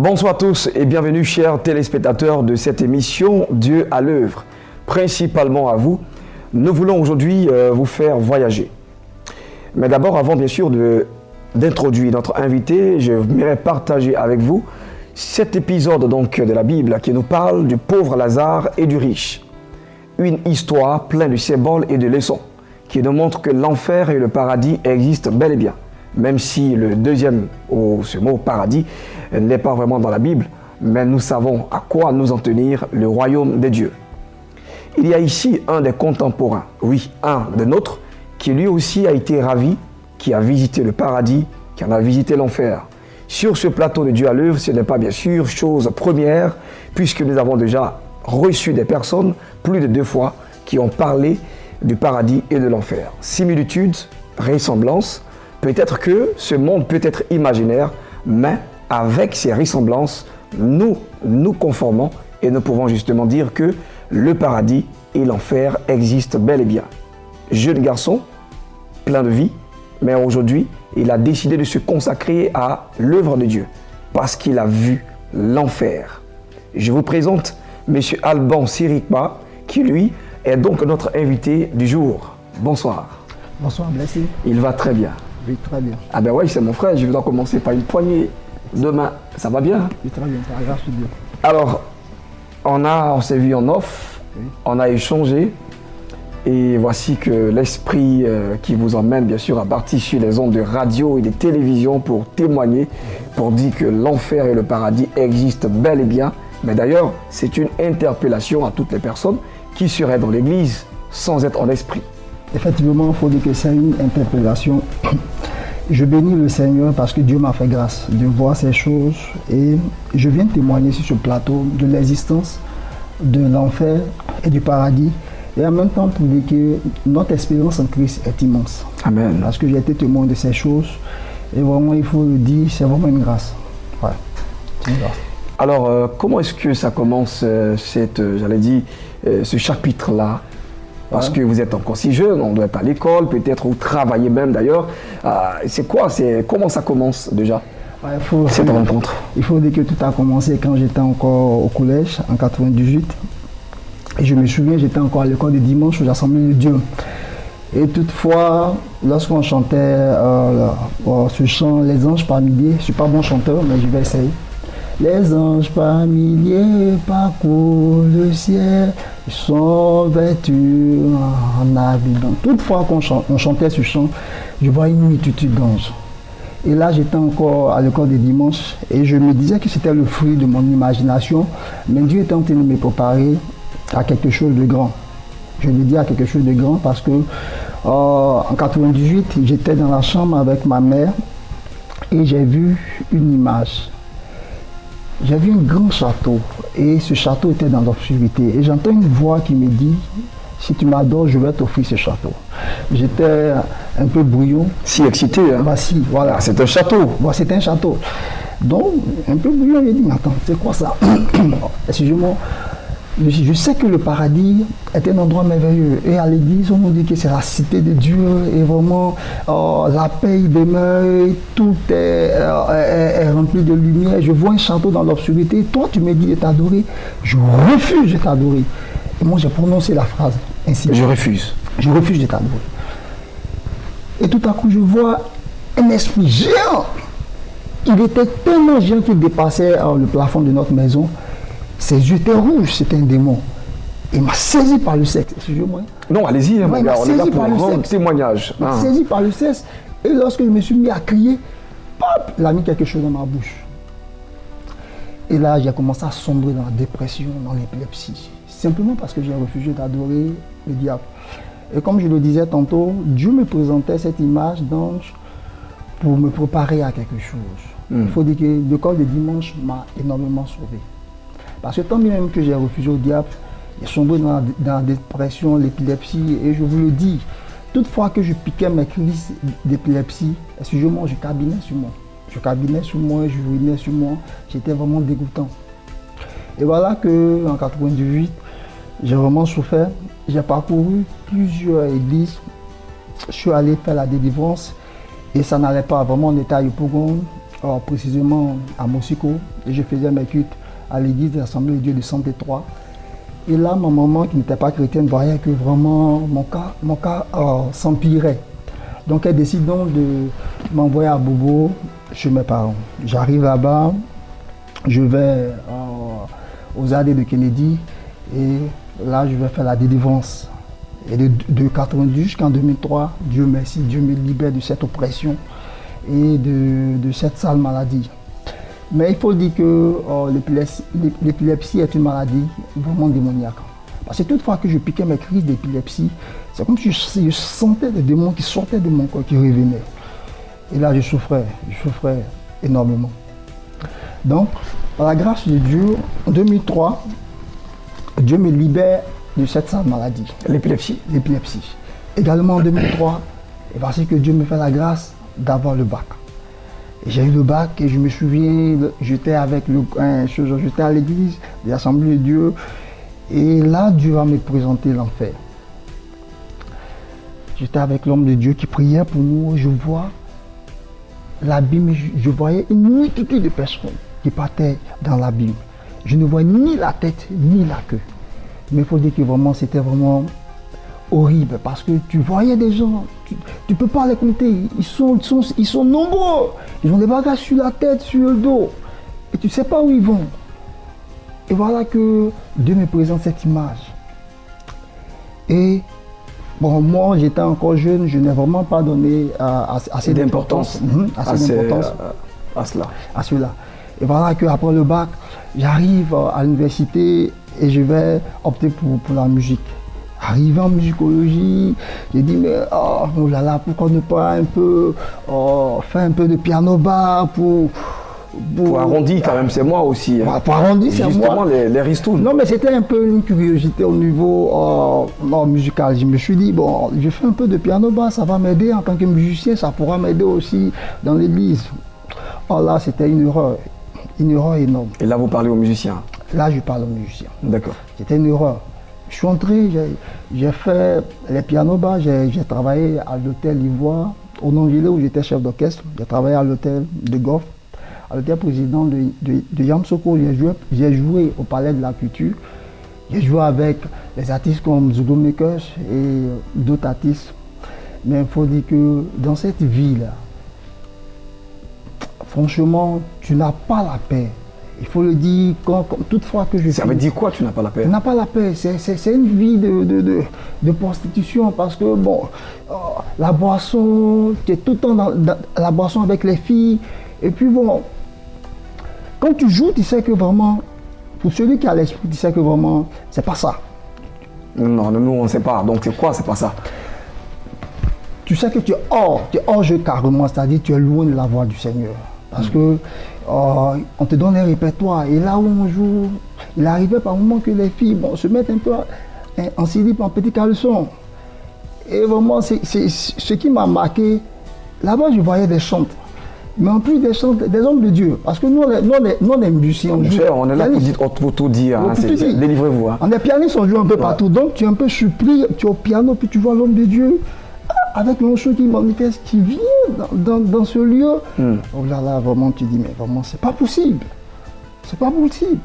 Bonsoir à tous et bienvenue chers téléspectateurs de cette émission Dieu à l'œuvre. Principalement à vous, nous voulons aujourd'hui vous faire voyager. Mais d'abord, avant bien sûr d'introduire notre invité, j'aimerais partager avec vous cet épisode donc de la Bible qui nous parle du pauvre Lazare et du riche. Une histoire pleine de symboles et de leçons qui nous montre que l'enfer et le paradis existent bel et bien. Même si le deuxième, ce mot paradis, n'est pas vraiment dans la Bible, mais nous savons à quoi nous en tenir le royaume des dieux. Il y a ici un des contemporains, oui, un des nôtres, qui lui aussi a été ravi, qui a visité le paradis, qui en a visité l'enfer. Sur ce plateau de Dieu à l'œuvre, ce n'est pas bien sûr chose première, puisque nous avons déjà reçu des personnes, plus de 2 fois, qui ont parlé du paradis et de l'enfer. Similitudes, ressemblances, peut-être que ce monde peut être imaginaire, mais avec ces ressemblances, nous nous conformons et nous pouvons justement dire que le paradis et l'enfer existent bel et bien. Jeune garçon, plein de vie, mais aujourd'hui, il a décidé de se consacrer à l'œuvre de Dieu parce qu'il a vu l'enfer. Je vous présente M. Alban Sirikba, qui lui est donc notre invité du jour. Bonsoir. Bonsoir, Blessing. Il va très bien. Oui, très bien. Ah ben oui, c'est mon frère, je vais commencer par une poignée de main. Ça va bien? Oui, très bien, par grâce de Dieu. Alors, on s'est vu en off, oui. On a échangé, et voici que l'esprit qui vous emmène bien sûr à partir sur les ondes de radio et de télévision pour témoigner, pour dire que l'enfer et le paradis existent bel et bien. Mais d'ailleurs, c'est une interpellation à toutes les personnes qui seraient dans l'église sans être en esprit. Effectivement, il faut dire que c'est une interpellation. Je bénis le Seigneur parce que Dieu m'a fait grâce de voir ces choses et je viens témoigner sur ce plateau de l'existence de l'enfer et du paradis et en même temps pour dire que notre espérance en Christ est immense. Amen. Parce que j'ai été témoin de ces choses et vraiment il faut le dire, c'est vraiment une grâce. Ouais, c'est une grâce. Alors, comment est-ce que ça commence ce chapitre-là? Parce que vous êtes encore si jeune, on doit être à l'école, peut-être, ou travailler même d'ailleurs. C'est quoi? Comment ça commence déjà, cette rencontre? Il faut dire que tout a commencé quand j'étais encore au collège, en 98. Et je me souviens, j'étais encore à l'école de dimanche aux Assemblées de Dieu. Et toutefois, lorsqu'on chantait ce chant, Les anges par milliers, je ne suis pas bon chanteur, mais je vais essayer. Les anges par milliers parcourent le ciel, ils sont vêtus en habits blancs. Toutefois, quand on chantait ce chant, je voyais une multitude d'anges. Et là, j'étais encore à l'école des dimanches et je me disais que c'était le fruit de mon imagination, mais Dieu était en train de me préparer à quelque chose de grand. Je lui dis à quelque chose de grand parce que en 98, j'étais dans la chambre avec ma mère et j'ai vu une image. J'ai vu un grand château et ce château était dans l'obscurité et j'entends une voix qui me dit « Si tu m'adores, je vais t'offrir ce château ». J'étais un peu brouillon. Si excité, hein? Bah si, voilà. C'est un château. Bah, c'est un château. Donc, un peu brouillon, j'ai dit « Mais attends, c'est quoi ça ?» Excusez-moi. Je sais que le paradis est un endroit merveilleux et à l'église on nous dit que c'est la cité de Dieu et vraiment la paix y demeure, tout est rempli de lumière. Je vois un château dans l'obscurité, toi tu me dis de t'adorer, je refuse de t'adorer. Et moi j'ai prononcé la phrase ainsi. Je refuse. Je refuse de t'adorer. Et tout à coup je vois un esprit géant. Il était tellement géant qu'il dépassait le plafond de notre maison. Ses yeux étaient rouges, c'était un démon. Il m'a saisi par le sexe, excusez-moi. Non, allez-y, on est là pour rendre témoignage. Il m'a saisi par le sexe. Et lorsque je me suis mis à crier, pop, il a mis quelque chose dans ma bouche. Et là, j'ai commencé à sombrer dans la dépression, dans l'épilepsie. Simplement parce que j'ai refusé d'adorer le diable. Et comme je le disais tantôt, Dieu me présentait cette image d'ange pour me préparer à quelque chose. Il faut dire que l'école de dimanche m'a énormément sauvé. Parce que tant bien même que j'ai refusé au diable, j'ai sombré dans la dépression, l'épilepsie, et je vous le dis, toutefois que je piquais mes crises d'épilepsie, excusez-moi, je cabinais sur moi. Je cabinais sur moi, je ruinais sur moi, j'étais vraiment dégoûtant. Et voilà qu'en 98, j'ai vraiment souffert, j'ai parcouru plusieurs églises, je suis allé faire la délivrance, et ça n'allait pas, vraiment on était à Yopougon, précisément à Mossico, et je faisais mes cultes à l'église de l'Assemblée de Dieu de Santé-3. Et là, ma maman, qui n'était pas chrétienne, voyait que vraiment mon cas s'empirait. Donc elle décide donc de m'envoyer à Bobo chez mes parents. J'arrive là-bas, je vais aux AD de Kennedy et là je vais faire la délivrance. Et de 90 jusqu'en 2003, Dieu merci, Dieu me libère de cette oppression et de cette sale maladie. Mais il faut dire que l'épilepsie est une maladie vraiment démoniaque. Parce que toutefois que je piquais mes crises d'épilepsie, c'est comme si je sentais des démons qui sortaient de mon corps, qui revenaient. Et là, je souffrais énormément. Donc, par la grâce de Dieu, en 2003, Dieu me libère de cette sale maladie. L'épilepsie. L'épilepsie. Également en 2003, et parce que Dieu me fait la grâce d'avoir le bac. Et j'ai eu le bac et je me souviens, j'étais à l'église de l'Assemblée de Dieu. Et là, Dieu va me présenter l'enfer. J'étais avec l'homme de Dieu qui priait pour nous. Je vois l'abîme, je voyais une multitude de personnes qui partaient dans l'abîme. Je ne vois ni la tête, ni la queue. Mais il faut dire que vraiment, c'était vraiment horrible parce que tu voyais des gens, tu ne peux pas les compter, ils sont nombreux. Ils ont des bagages sur la tête, sur le dos. Et tu ne sais pas où ils vont. Et voilà que Dieu me présente cette image. Et bon, moi, j'étais encore jeune, je n'ai vraiment pas donné assez d'importance à cela. À cela. Et voilà qu'après le bac, j'arrive à l'université et je vais opter pour la musique. Arrivé en musicologie, j'ai dit, mais oh là là, pourquoi ne pas un peu faire un peu de piano bar pour arrondir quand même, c'est moi aussi. Hein. Pour arrondir, c'est moi. Justement, les ristounes. Non, mais c'était un peu une curiosité au niveau musical. Je me suis dit, bon, je fais un peu de piano bar, ça va m'aider en tant que musicien, ça pourra m'aider aussi dans l'église. Oh là, c'était une erreur énorme. Et là, vous parlez aux musiciens? Là, je parle aux musiciens. D'accord. C'était une erreur. Je suis entré, j'ai fait les pianos bas, j'ai travaillé à l'hôtel Ivoire, au Nongélé où j'étais chef d'orchestre. J'ai travaillé à l'hôtel de Goff, à l'hôtel président de Yamsoko. J'ai joué au Palais de la Culture. J'ai joué avec les artistes comme Zogo Makers et d'autres artistes. Mais il faut dire que dans cette vie-là, franchement, tu n'as pas la paix. Il faut le dire, toutefois que je... Ça veut dire quoi, tu n'as pas la paix? Tu n'as pas la paix, c'est une vie de prostitution parce que, bon, la boisson, tu es tout le temps dans la boisson avec les filles. Et puis, bon, quand tu joues, tu sais que vraiment, pour celui qui a l'esprit, tu sais que vraiment, c'est pas ça. Non, nous, on ne sait pas. Donc, c'est quoi, c'est pas ça? Tu sais que tu es hors jeu carrément, c'est-à-dire tu es loin de la voix du Seigneur. Parce que on te donne un répertoire et là où on joue, il arrivait par moment que les filles se mettent un peu en slip, en petit caleçon. Et vraiment, c'est ce qui m'a marqué. Là-bas, je voyais des chantes. Mais en plus des chantes, des hommes de Dieu. Parce que nous, on est musiciens. On est là pour tout dire. Hein, délivrez-vous. Hein. On est pianistes, on joue un peu partout. Donc, tu es un peu surpris, tu es au piano, puis tu vois l'homme de Dieu. Avec l'onction qui manifeste, qui vient dans ce lieu. Oh là là, vraiment, tu dis, mais vraiment, c'est pas possible. C'est pas possible.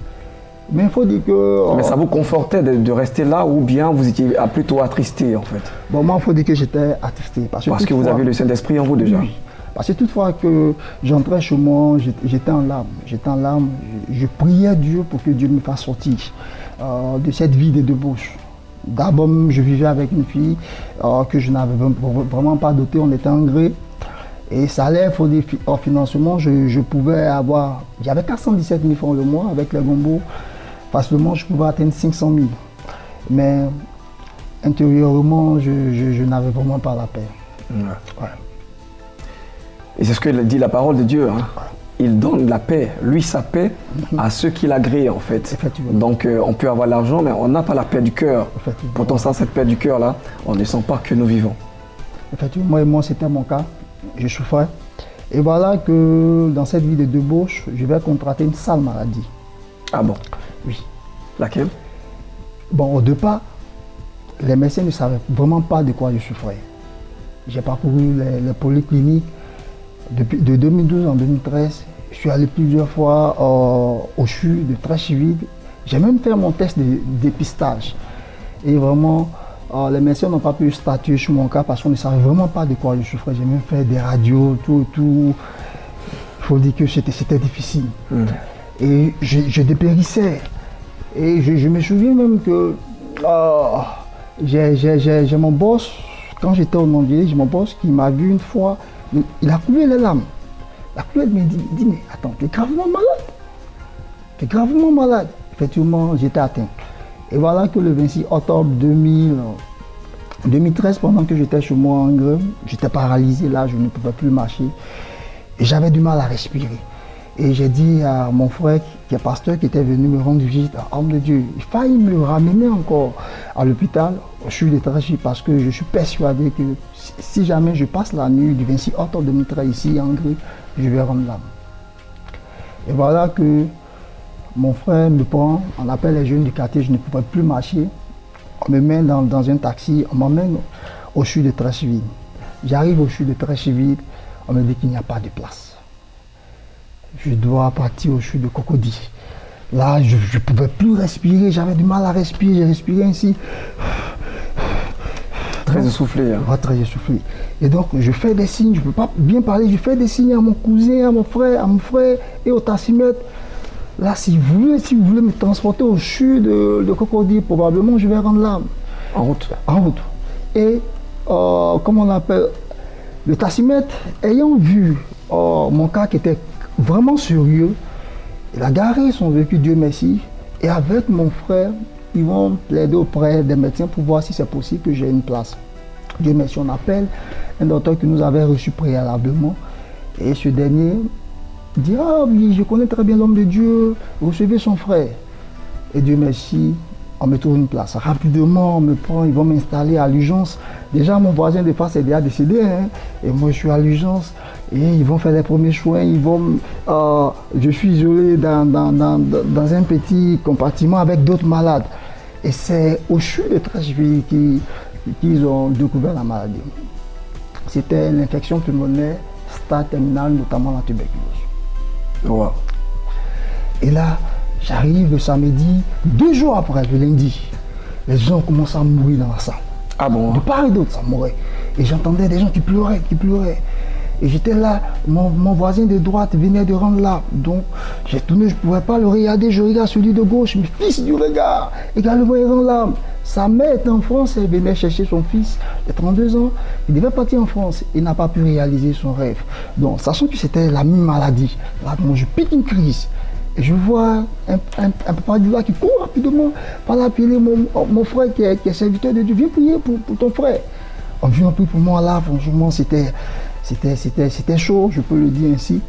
Mais il faut dire que... Mais ça vous confortait de rester là ou bien vous étiez plutôt attristé en fait? Bon, moi, il faut dire que j'étais attristé. Parce que vous avez le Saint-Esprit en vous déjà? Oui. Parce que toutefois que j'entrais chez moi, j'étais en larmes. J'étais en larmes. Je priais Dieu pour que Dieu me fasse sortir de cette vie de débauche. D'abord, je vivais avec une fille que je n'avais vraiment pas dotée, on était en gré. Et ça allait, il faut dire, en financement, je pouvais avoir... J'avais 417 000 francs le mois avec les gombos. Facilement, je pouvais atteindre 500 000. Mais intérieurement, je n'avais vraiment pas la paix. Ouais. Et c'est ce que dit la parole de Dieu. Hein. Il donne la paix, lui sa paix, à ceux qui l'agréent en fait. Donc on peut avoir l'argent, mais on n'a pas la paix du cœur. Pourtant sans cette paix du cœur là, on ne sent pas que nous vivons. Effectivement, moi c'était mon cas, je souffrais. Et voilà que dans cette vie de débauche, je vais contracter une sale maladie. Ah bon? Oui. Laquelle? Bon, au départ, les médecins ne savaient vraiment pas de quoi je souffrais. J'ai parcouru les polycliniques. De 2012 en 2013, Je suis allé plusieurs fois au CHU de Treichville. J'ai même fait mon test de dépistage. Et vraiment, les médecins n'ont pas pu statuer sur mon cas parce qu'on ne savait vraiment pas de quoi je souffrais. J'ai même fait des radios, tout. Il faut dire que c'était difficile. Et je dépérissais. Et je me souviens même que j'ai mon boss, quand j'étais au Nondier, j'ai mon boss qui m'a vu une fois, il a coulé les larmes. Il a coulé, il m'a dit, mais attends, t'es gravement malade. T'es gravement malade. Effectivement, j'étais atteint. Et voilà que le 26 octobre 2013, pendant que j'étais chez moi en grève, j'étais paralysé là, je ne pouvais plus marcher. Et j'avais du mal à respirer. Et j'ai dit à mon frère, qui est pasteur, qui était venu me rendre visite, homme de Dieu, il faillit me ramener encore à l'hôpital. Je suis détaché parce que je suis persuadé que si jamais je passe la nuit du 26 octobre 2013 ici en grève, je vais rendre l'âme. Et voilà que mon frère me prend, on appelle les jeunes du quartier, je ne pouvais plus marcher. On me met dans un taxi, on m'emmène au CHU de Treichville. J'arrive au CHU de Treichville, on me dit qu'il n'y a pas de place. Je dois partir au CHU de Cocody. Là, je ne pouvais plus respirer, j'avais du mal à respirer, j'ai respiré ainsi. Très essoufflé. Hein. Ouais, très essoufflé. Et donc, je fais des signes, je ne peux pas bien parler, je fais des signes à mon cousin, à mon frère et au taximètre. Là, si vous voulez me transporter au CHU de Cocody, probablement je vais rendre l'âme. En route. En route. Et, comment on appelle, le taximètre, ayant vu mon cas qui était vraiment sérieux, il a garé son véhicule, Dieu merci, et avec mon frère, ils vont plaider auprès des médecins pour voir si c'est possible que j'ai une place. Dieu merci, on appelle un docteur que nous avait reçu préalablement, et ce dernier dit, ah oui, je connais très bien l'homme de Dieu, recevez son frère. Et Dieu merci, on me trouve une place. Rapidement, on me prend, ils vont m'installer à l'urgence. Déjà, mon voisin de face est déjà décédé, hein, et moi je suis à l'urgence. Et ils vont faire les premiers soins, je suis isolé dans un petit compartiment avec d'autres malades. Et c'est au CHU de Treichville qu'ils ont découvert la maladie. C'était l'infection pulmonaire stade terminal, notamment la tuberculose. Wow. Et là, j'arrive le samedi, 2 jours après, le lundi, les gens commencent à mourir dans la salle. Ah bon? De part et d'autre, ça mourait. Et j'entendais des gens qui pleuraient. Et j'étais là, mon voisin de droite venait de rendre là. Donc j'ai tourné, je ne pouvais pas le regarder, je regarde celui de gauche, mais fils du regard, également il rend là. Sa mère était en France, elle venait chercher son fils de 32 ans, il devait partir en France, il n'a pas pu réaliser son rêve. Donc sachant que c'était la même maladie, là donc, je pique une crise. Et je vois un papa du là qui court rapidement, par là appeler mon frère qui est serviteur de Dieu, viens prier pour ton frère. On vient prier pour moi là, franchement c'était chaud, je peux le dire ainsi.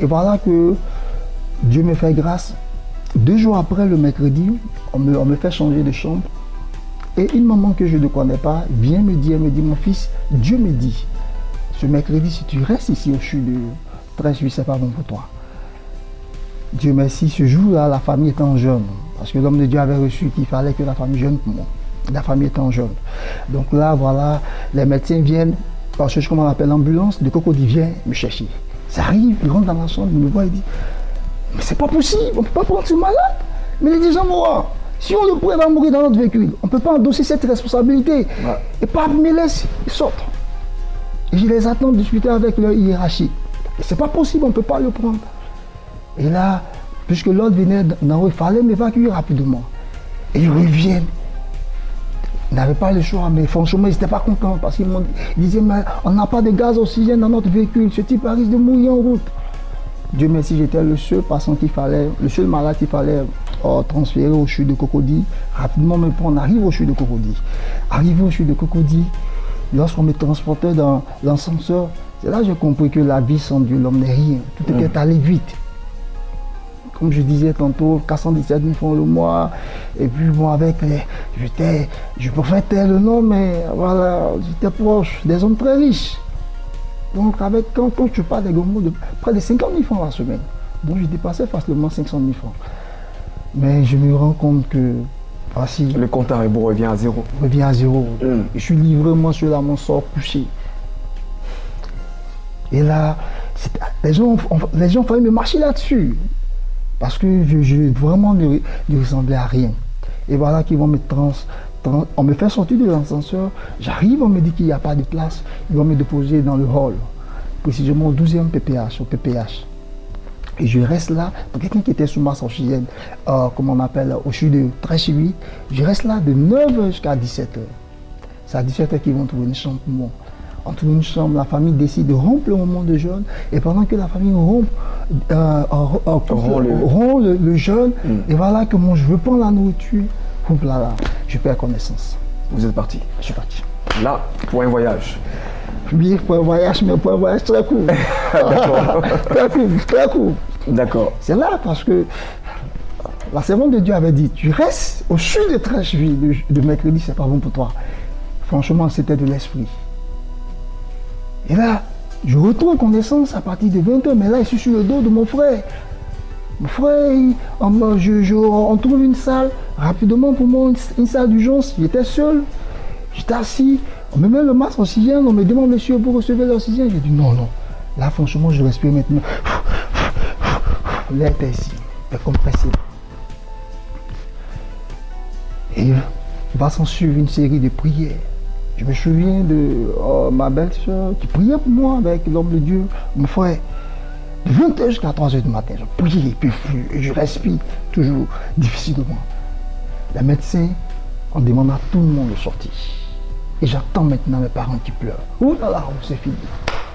Et voilà que Dieu me fait grâce. 2 jours après, le mercredi, on me fait changer de chambre. Et une maman que je ne connais pas vient me dire, mon fils, Dieu me dit, ce mercredi, si tu restes ici au CHU de Treichville, c'est pas bon pour toi. Dieu merci, ce jour-là, la famille était en jeûne. Parce que l'homme de Dieu avait reçu qu'il fallait que la famille jeûne pour moi. La famille était en jeûne. Donc là, voilà, les médecins viennent, parce que comme on appelle l'ambulance, de Cocody vient me chercher. Ça arrive, il rentre dans la chambre, il me voit, il dit, mais c'est pas possible, on ne peut pas prendre ce malade. Mais il est déjà mort. Si on le pourrait, il va mourir dans notre véhicule. On ne peut pas endosser cette responsabilité. Ouais. Et pas me laisse, ils sortent. Et je les attends discuter avec leur hiérarchie. Et c'est pas possible, on ne peut pas le prendre. Et là, puisque l'ordre venait d'en haut, il fallait m'évacuer rapidement. Et ils reviennent. Ils n'avaient pas le choix, mais franchement, ils n'étaient pas contents parce qu'ils disaient, mais on n'a pas de gaz oxygène dans notre véhicule, ce type risque de mourir en route. Dieu merci, j'étais le seul patient qu'il fallait, le seul malade qu'il fallait transférer au CHU de Cocody. Rapidement, on arrive au CHU de Cocody. Arrivé au CHU de Cocody, lorsqu'on me transportait dans l'ascenseur, c'est là que j'ai compris que la vie sans Dieu, l'homme n'est rien. Tout était allé vite. Comme je disais tantôt, 417 000 francs le mois. Et puis moi, avec je préfère taire le nom, mais voilà, j'étais proche des hommes très riches. Donc quand je parle des gomos de près de 50 000 francs la semaine, donc je dépassais facilement 500 000 francs. Mais je me rends compte que voici. Le compte à rebours revient à zéro. Revient à zéro. Je suis livré, moi, sur mon sort couché. Et là, Les gens faisaient me marcher là-dessus. Parce que je vraiment ne ressemblais à rien. Et voilà qu'ils vont me on me fait sortir de l'ascenseur. J'arrive, on me dit qu'il n'y a pas de place. Ils vont me déposer dans le hall. Précisément au 12e PPH, au PPH. Et je reste là, pour quelqu'un qui était sous masse oxygène, comme on appelle, au-dessus de 13,8, je reste là de 9h jusqu'à 17h. C'est à 17h qu'ils vont trouver une chambre pour moi. On trouve une chambre, la famille décide de rompre le moment de jeûne, et pendant que la famille rompt le jeûne, et voilà que moi je veux prendre la nourriture, là, je perds connaissance. Vous êtes parti? Je suis parti. Là, pour un voyage? Oui, pour un voyage, mais pour un voyage très court. D'accord. Très court. D'accord. C'est là parce que la servante de Dieu avait dit, tu restes au-dessus de 13 juillet de mercredi, c'est pas bon pour toi. Franchement, c'était de l'esprit. Et là, je retrouve connaissance à partir de 20h, mais là, je suis sur le dos de mon frère. Mon frère, on trouve une salle, rapidement pour moi, une salle d'urgence. J'étais seul, j'étais assis, on me met le masque oxygène, on me demande, monsieur, vous recevez l'oxygène. J'ai dit non, non. Là, franchement, je respire maintenant. L'air était ici, est compressé. Et il va s'en suivre une série de prières. Je me souviens de ma belle-sœur qui priait pour moi avec l'homme de Dieu, mon frère. De 20h jusqu'à 3h du matin, je prie, puis je respire toujours difficilement. Les médecins, on demande à tout le monde de sortir. Et j'entends maintenant mes parents qui pleurent. Ouh là là, c'est fini.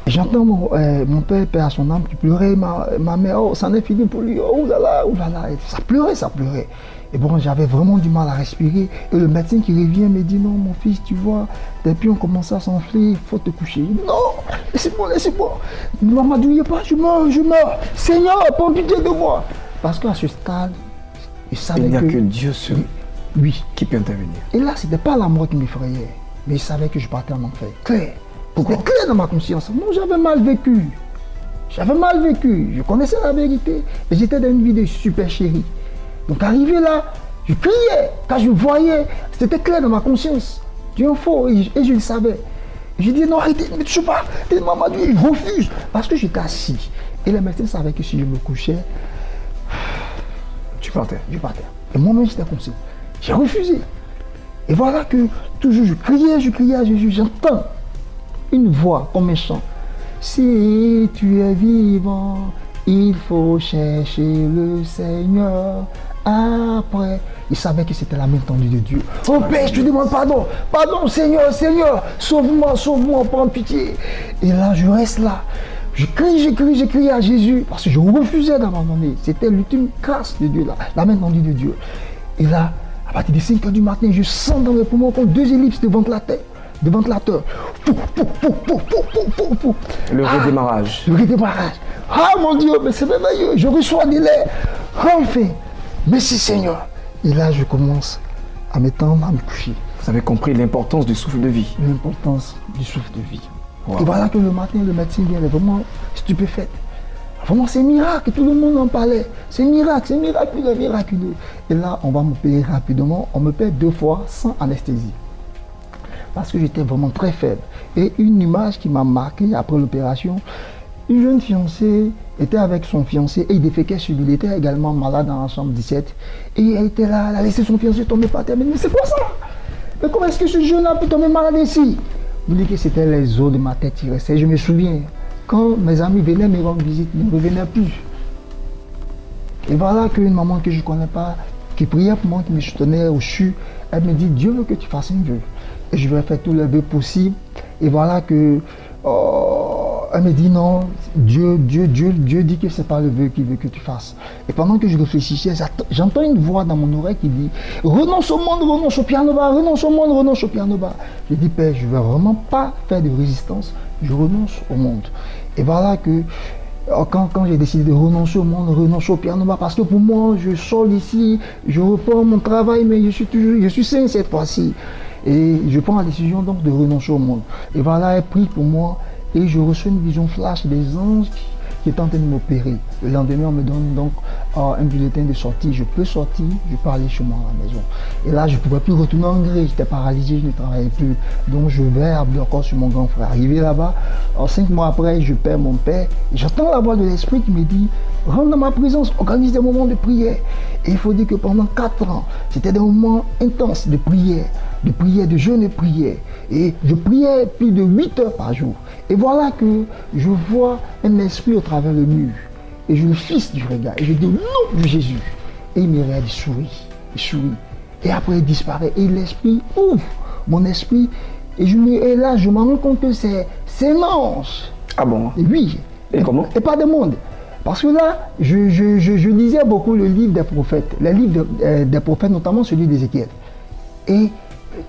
J'entends mon père, père à son âme, qui pleurait, ma mère, oh, ça n'est fini pour lui, oh là là, et ça pleurait, ça pleurait. Et bon, j'avais vraiment du mal à respirer. Et le médecin qui revient me dit, non, mon fils, tu vois, depuis on commence à s'enfler, il faut te coucher. Non, laissez-moi, laissez-moi. Ne m'amadouillez pas, je meurs. Seigneur, prends pitié de moi. Parce qu'à ce stade, il savait il n'y a que Dieu seul qui peut intervenir. Et là, ce n'était pas la mort qui m'effrayait, mais il savait que je partais en enfer. Clair. Pourquoi? C'était clair dans ma conscience. Moi, j'avais mal vécu. J'avais mal vécu. Je connaissais la vérité. Et j'étais dans une vie de super chérie. Donc, arrivé là, je criais. Quand je voyais, c'était clair dans ma conscience. Dieu est faux. Et je le savais. Et je dis non, arrêtez, ne me touche pas. Et maman, il refuse. Parce que j'étais assis. Et les médecins savaient que si je me couchais, tu partais. Je partais. Et moi-même, j'étais comme ça. J'ai refusé. Et voilà que toujours je criais à Jésus. J'entends une voix comme un chant. Si tu es vivant, il faut chercher le Seigneur. Après, il savait que c'était la main tendue de Dieu. Oh Père, je te demande pardon. Pardon, Seigneur, Seigneur. Sauve-moi, sauve-moi, prends pitié. Et là, je reste là. Je crie à Jésus parce que je refusais d'abandonner. C'était l'ultime grâce de Dieu, là, la main tendue de Dieu. Et là, à partir de 5h du matin, je sens dans mes poumons comme 2 ellipses de ventilateur. Le redémarrage. Le redémarrage. Ah mon Dieu, mais c'est merveilleux. Je reçois des lait. Enfin, merci Seigneur. Et là, je commence à m'étendre, à me coucher. Vous avez compris l'importance du souffle de vie. L'importance du souffle de vie. Wow. Et voilà que le matin, le médecin vient, elle est vraiment stupéfaite. Vraiment, c'est miracle, tout le monde en parlait. C'est miraculeux, miraculeux. Et là, on va m'opérer rapidement. On me paie 2 fois sans anesthésie. Parce que j'étais vraiment très faible. Et une image qui m'a marqué après l'opération, une jeune fiancée était avec son fiancé et il déféquait sur lui. Il était également malade dans la chambre 17. Et elle était là, elle a laissé son fiancé tomber par terre. Mais c'est quoi ça? Mais comment est-ce que ce jeune-là peut tomber malade ici? Je dis que c'était les os de ma tête qui restaient. Je me souviens, quand mes amis venaient me rendre visite, ils ne revenaient plus. Et voilà qu'une maman que je ne connais pas, qui priait pour moi, qui me soutenait au CHU, elle me dit, Dieu veut que tu fasses un vœu. Et je vais faire tous les vœux possibles. Et voilà que, elle me dit non, Dieu dit que ce n'est pas le vœu qu'il veut que tu fasses. Et pendant que je réfléchissais, j'entends une voix dans mon oreille qui dit, renonce au monde, renonce au piano-bar, renonce au monde, renonce au piano-bar. Je dis, Père, je ne vais vraiment pas faire de résistance, je renonce au monde. Et voilà que, quand j'ai décidé de renoncer au monde, renoncer au piano-bar, parce que pour moi, je sors d'ici, je reprends mon travail, mais je suis sain cette fois-ci. Et je prends la décision donc de renoncer au monde. Et voilà, elle prie pour moi et je reçois une vision flash des anges qui est en train de m'opérer. Le lendemain, on me donne donc un bulletin de sortie. Je peux sortir, je peux aller chez moi à la maison. Et là, je ne pouvais plus retourner en Hongrie. J'étais paralysé, je ne travaillais plus. Donc, je vais encore sur mon grand frère. Arrivé là-bas, 5 mois après, je perds mon père. Et j'entends la voix de l'Esprit qui me dit, rentre dans ma présence, organise des moments de prière. Et il faut dire que pendant 4 ans, c'était des moments intenses de prière, de jeûne et de prière. Et je priais plus de 8 heures par jour. Et voilà que je vois un esprit au travers le mur. Et je le fixe du regard. Et je dis, non de Jésus. Et il me regarde, il sourit. Et après, il disparaît. Et l'esprit ouvre mon esprit. Et là, je me rends compte que c'est un ange. Ah bon? Et oui. Et comment? Et pas de monde. Parce que là, je lisais beaucoup le livre des prophètes. Les livres des prophètes, notamment celui d'Ézéchiel. Et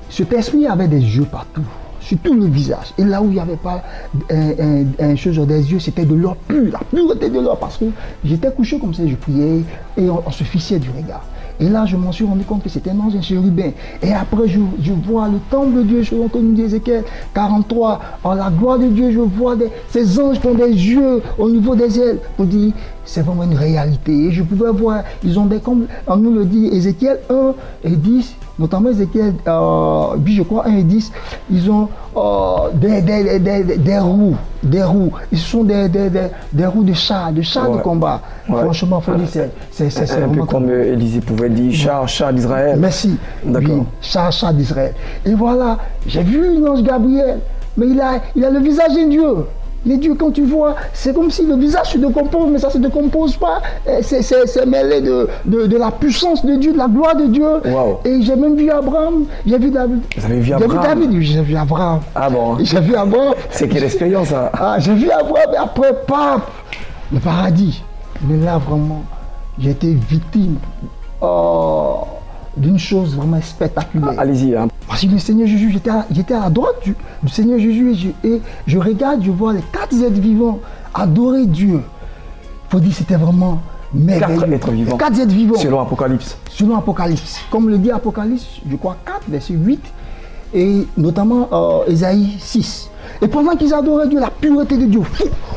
cet esprit avait des yeux partout, sur tout le visage. Et là où il n'y avait pas un chose des yeux, c'était de l'or pur, la pureté de l'or. Parce que j'étais couché comme ça, je priais et on se fixait du regard. Et là, je m'en suis rendu compte que c'était un ange, un chérubin. Et après, je vois le temple de Dieu, selon que nous dit Ézéchiel 43. En la gloire de Dieu, je vois ces anges qui ont des yeux au niveau des ailes. Pour dire, c'est vraiment une réalité. Et je pouvais voir, ils ont comme on nous le dit, Ézéchiel 1 et 10. Notamment Ézéchiel, je crois 1 et 10, ils ont des roues. Ils sont des roues de chars de combat. Ouais. Franchement, il faut dire, c'est un peu comme Élisée pouvait dire, char d'Israël. Merci. D'accord. Oui, char d'Israël. Et voilà, j'ai vu l'ange Gabriel, mais il a le visage d'un Dieu. Les dieux, quand tu vois, c'est comme si le visage se décompose, mais ça ne se décompose pas. C'est mêlé de la puissance de Dieu, de la gloire de Dieu. Wow. Et j'ai même vu Abraham, j'ai vu David. Vous avez vu Abraham? J'ai vu Abraham. Ah bon? J'ai vu Abraham. C'est quelle expérience, ça? Ah, j'ai vu Abraham, et après, paf, le paradis. Mais là, vraiment, j'ai été victime d'une chose vraiment spectaculaire. Allez-y. Hein. Parce que le Seigneur Jésus, j'étais à la droite du Seigneur Jésus et je regarde, je vois les 4 êtres vivants adorer Dieu. Il faut dire c'était vraiment merveilleux. 4 êtres vivants. 4 êtres vivants. Selon Apocalypse. Selon Apocalypse. Comme le dit Apocalypse, je crois 4, verset 8, et notamment Ésaïe 6. Et pendant qu'ils adoraient Dieu, la pureté de Dieu,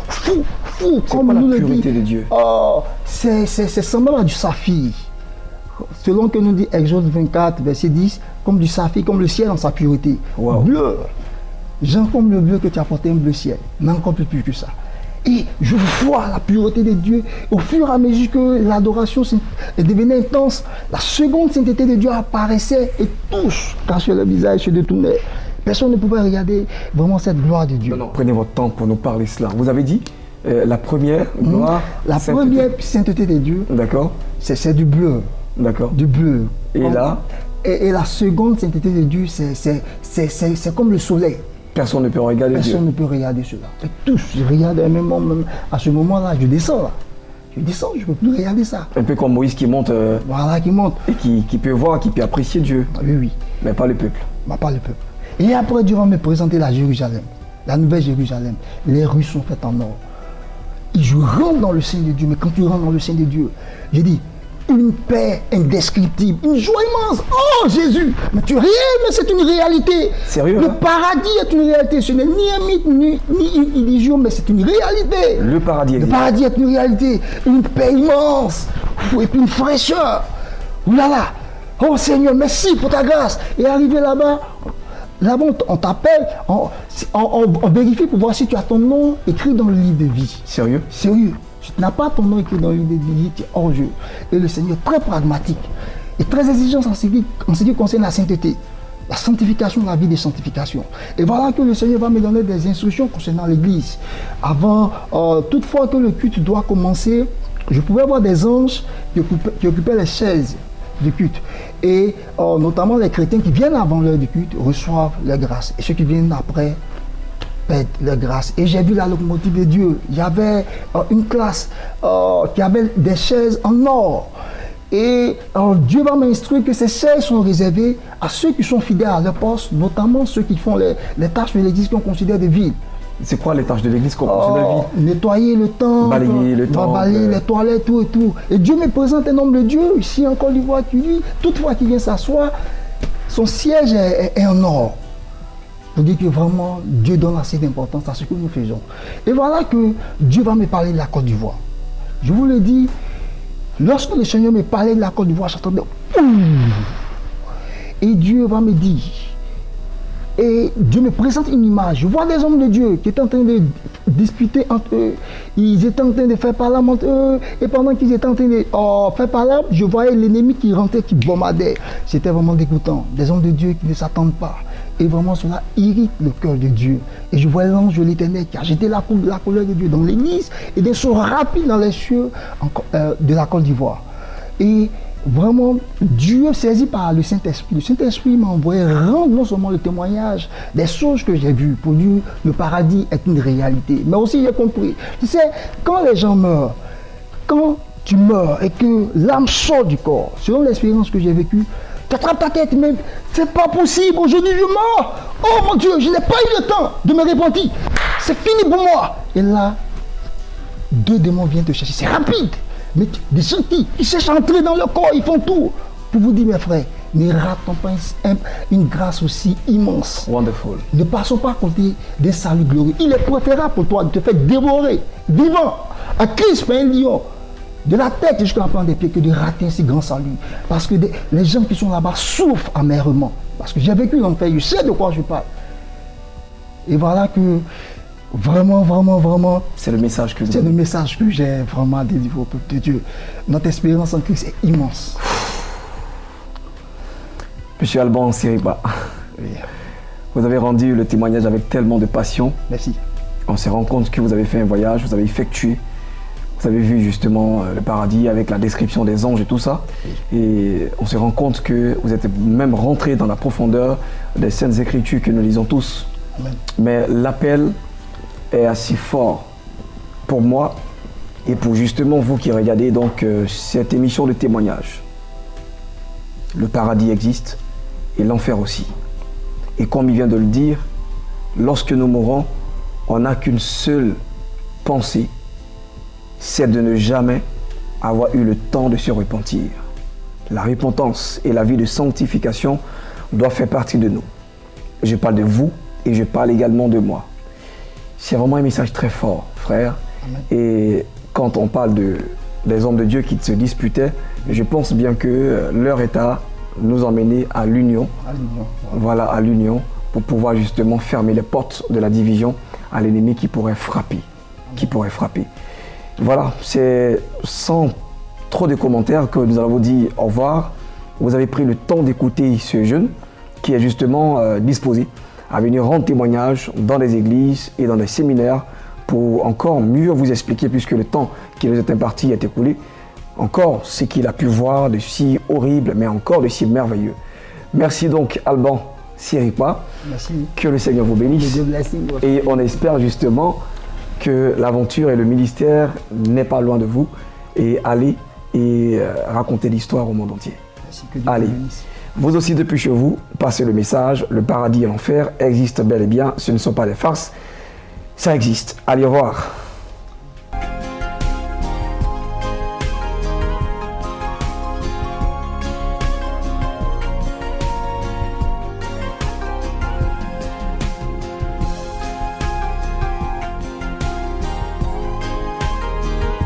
fou, comme nous le dit. La pureté de Dieu. C'est semblable à du saphir. Selon que nous dit Exode 24, verset 10, comme du saphir, comme le ciel en sa pureté. Wow. Bleu. Genre comme le bleu que tu as porté, un bleu ciel, mais encore plus pur que ça. Et je vois la pureté de Dieu. Au fur et à mesure que l'adoration devenait intense, la seconde sainteté de Dieu apparaissait et tous, quand sur le visage se détournaient. Personne ne pouvait regarder vraiment cette gloire de Dieu. Non, prenez votre temps pour nous parler cela. Vous avez dit la première gloire. La première sainteté de Dieu, d'accord, c'est du bleu. D'accord. Du bleu. Et là et la seconde sainteté de Dieu, c'est comme le soleil. Personne ne peut regarder Dieu. Personne ne peut regarder cela. Et tous, je regarde même à ce moment-là, je descends là. Je descends, je ne peux plus regarder ça. Un peu comme Moïse qui monte. Voilà, qui monte. Et qui peut voir, qui peut apprécier Dieu. Oui, oui. Mais pas le peuple. Mais pas le peuple. Et après, Dieu va me présenter la Jérusalem, la nouvelle Jérusalem. Les rues sont faites en or. Et je rentre dans le sein de Dieu. Mais quand tu rentres dans le sein de Dieu, j'ai dit, une paix indescriptible, une joie immense. Oh Jésus, mais tu réel, mais c'est une réalité. Sérieux? Le paradis est une réalité. Ce n'est ni un mythe, ni une illusion, mais c'est une réalité. Le paradis existe. Le paradis est une réalité. Une paix immense. Et puis une fraîcheur. Oulala. Oh Seigneur, merci pour ta grâce. Et arrivé là-bas, on t'appelle, on vérifie pour voir si tu as ton nom écrit dans le livre de vie. Sérieux? Sérieux. Si tu n'as pas ton nom écrit dans le livre de vie, tu es hors jeu. Et le Seigneur est très pragmatique et très exigeant en ce qui concerne la sainteté, la sanctification, la vie de sanctification. Et voilà que le Seigneur va me donner des instructions concernant l'Église. Avant, toutefois que le culte doit commencer, je pouvais voir des anges qui occupaient les chaises du culte. Et notamment les chrétiens qui viennent avant l'heure du culte reçoivent la grâce. Et ceux qui viennent après perdent la grâce. Et j'ai vu la locomotive de Dieu. Il y avait une classe qui avait des chaises en or. Et Dieu va m'instruire que ces chaises sont réservées à ceux qui sont fidèles à leur poste, notamment ceux qui font les tâches de l'église qu'on considère des villes. C'est quoi les tâches de l'église qu'on considère des villes? Nettoyer le temple, balayer les toilettes, tout et tout. Et Dieu me présente un homme de Dieu ici en Côte d'Ivoire qui lui, toutefois qu'il vient s'asseoir, son siège est en or. pour dire que vraiment Dieu donne assez d'importance à ce que nous faisons. Et voilà que Dieu va me parler de la Côte d'Ivoire. Je vous le dis, lorsque le Seigneur me parlait de la Côte d'Ivoire, j'entendais et Dieu va me dire, et Dieu me présente une image. Je vois des hommes de Dieu qui étaient en train de disputer entre eux. Ils étaient en train de faire parler entre eux. Et pendant qu'ils étaient en train de faire parler, je voyais l'ennemi qui rentrait, qui bombardait. C'était vraiment dégoûtant. Des hommes de Dieu qui ne s'attendent pas. Et vraiment cela irrite le cœur de Dieu. Et je voyais l'ange de l'Éternel qui agitait la colère de Dieu dans l'église et des sauts rapides dans les cieux de la Côte d'Ivoire. Et vraiment, Dieu saisi par le Saint-Esprit. Le Saint-Esprit m'a envoyé rendre non seulement le témoignage des choses que j'ai vues. Pour lui, le paradis est une réalité. Mais aussi, j'ai compris. Tu sais, quand les gens meurent, quand tu meurs et que l'âme sort du corps, selon l'expérience que j'ai vécue, tu attrapes ta tête, mais c'est pas possible, aujourd'hui je meurs. Oh mon Dieu, je n'ai pas eu le temps de me repentir. C'est fini pour moi. Et là, deux démons viennent te chercher. C'est rapide. Mais des gens qui cherchent à entrer dans le corps, ils font tout. Pour vous dire, mes frères, ne ratons pas une grâce aussi immense. Wonderful. Ne passons pas à côté des saluts glorieux. Il est préférable pour toi de te faire dévorer, vivant, à Christ par un lion, de la tête jusqu'à la plante des pieds, que de rater un si grand salut. Parce que les gens qui sont là-bas souffrent amèrement. Parce que j'ai vécu l'enfer, je sais de quoi je parle. Et voilà que vraiment, c'est le message que c'est le message que j'ai vraiment délivré au peuple de Dieu. Notre espérance en Christ est immense. Monsieur Alban Siripa, Oui. vous avez rendu le témoignage avec tellement de passion. Merci. On se rend compte que vous avez fait un voyage, vous avez effectué, vous avez vu justement le paradis avec la description des anges et tout ça. Et on se rend compte que vous êtes même rentré dans la profondeur des Saintes Écritures que nous lisons tous. Amen. Mais l'appel est assez fort pour moi et pour justement vous qui regardez donc cette émission de témoignage. Le paradis existe et l'enfer aussi. Et comme il vient de le dire, lorsque nous mourons, on n'a qu'une seule pensée, c'est de ne jamais avoir eu le temps de se repentir. La repentance et la vie de sanctification doivent faire partie de nous. Je parle de vous et je parle également de moi. C'est vraiment un message très fort, frère. Amen. Et quand on parle des hommes de Dieu qui se disputaient, je pense bien que leur est à nous emmener à l'union. À l'union. Voilà, à l'union, pour pouvoir justement fermer les portes de la division à l'ennemi qui pourrait frapper. Qui pourrait frapper. Voilà, c'est sans trop de commentaires que nous allons vous dire au revoir. Vous avez pris le temps d'écouter ce jeune qui est justement disposé à venir rendre témoignage dans des églises et dans des séminaires pour encore mieux vous expliquer, puisque le temps qui nous est imparti est écoulé, encore ce qu'il a pu voir de si horrible, mais encore de si merveilleux. Merci donc Alban Siripa. Merci. Que le Seigneur vous bénisse. Dieu blessing. Et on espère justement que l'aventure et le ministère n'est pas loin de vous. Et allez et racontez l'histoire au monde entier. Merci, que Dieu Allez. vous bénisse. Vous aussi depuis chez vous, passez le message, le paradis et l'enfer existent bel et bien, ce ne sont pas des farces, ça existe. Allez, au revoir.